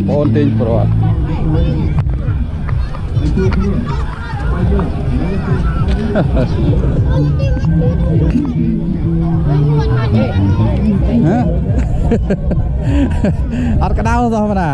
បងប្អូនទិញប្រវត្តិអត់ក្តៅសោះបងណា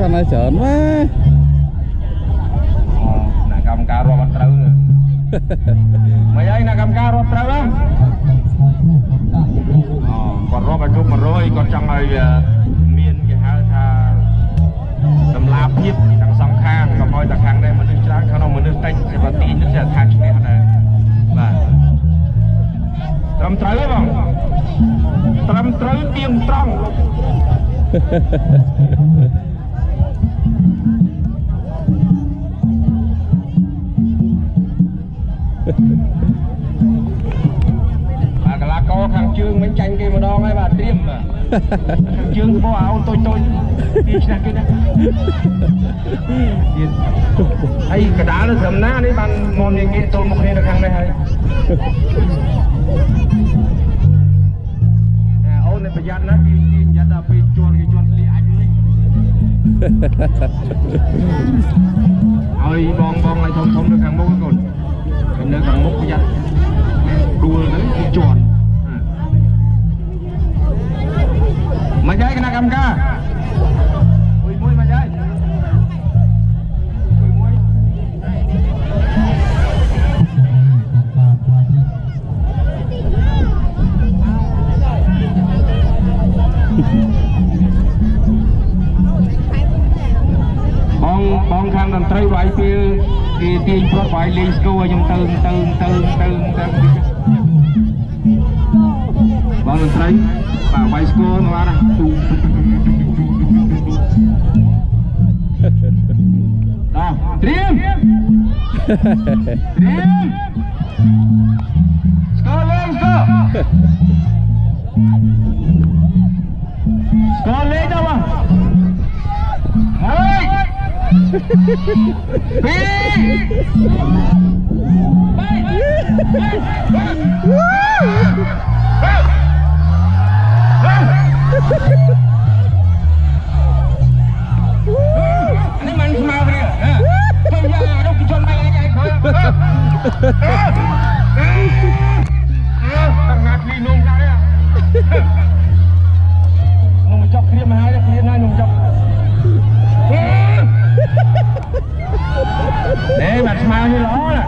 កាន់តែច្រើនម៉ែអ្នកកម្មការរាប់អត់ត្រូវមិនអីអ្នកកម្មការរាប់ត្រូវហ្នឹងគាត់រាប់ឲ្យគ្រប់100គាត់ចង់ឲ្យមានគេហៅថាតម្លាភាពទាំងសងខាងកុំឲ្យតែខាងនេះមនុស្សច្រើនខាងនោះមនុស្សតិចសេវាទីនេះsẽថាឈ្នះដែរបាទត្រឹមត្រូវទេបងត្រឹមត្រូវទៀងត្រង់កលាករខាងជើងមិនចាញ់គេម្ដងហើយបាទត្រៀមខាងជើងបោះអូនតូចទីឆ្នះគេណាទៀតហើយកដាលនៅត្រឹមណានេះបានមកងាកទល់មុខគ្នានៅខាងនេះហើយអូននេះប្រយ័ត្នណាគេនិយាយដល់ពេលជន់គេជន់លាអាចវិញឲ្យបងឲ្យធំនៅខាងមុខកូននៅខាងមុខប្រយ័ត្នដួលទៅគេជន់មកយាយគណៈកម្មការមួយមកយាយបងខាងតន្ត្រីវាយពេលគេទាញព្រាត់វាយលេងស្គរឲ្យខ្ញុំទៅបងតន្ត្រីបាទវាយស្គរមកណាទូដល់ត្រៀមស្គរលេងស្គរលេងដល់បងហើយពីនេះมันស្មើគ្នាខ្ញុំយករកជន់មកឯងឃើញតាំងណាគ្លីនំខ្លះនេះនំចប់គ្រៀមហើយគ្រៀមហើយនំចប់នេះបាត់ស្មៅនេះល្អណា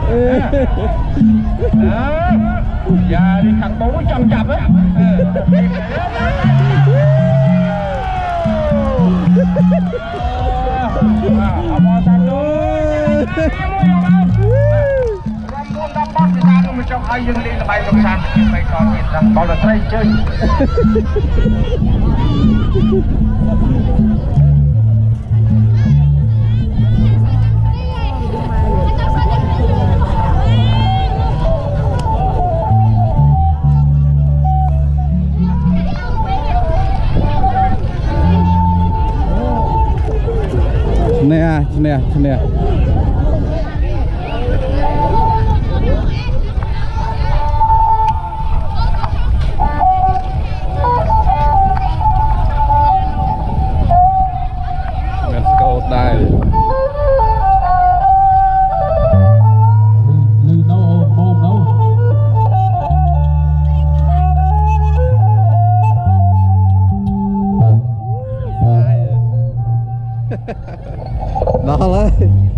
យ៉ានេះខាងបូចង់ចាប់ហ៎អបអរសាទររំពួនដល់បោះពីតាមនោះមកចុះឲ្យយើងលេងល្បែងកំសាន្តបីតទៀតដល់បោះដល់ត្រីជើញ ឈ្នះមានស្កូតដែរ đó đấy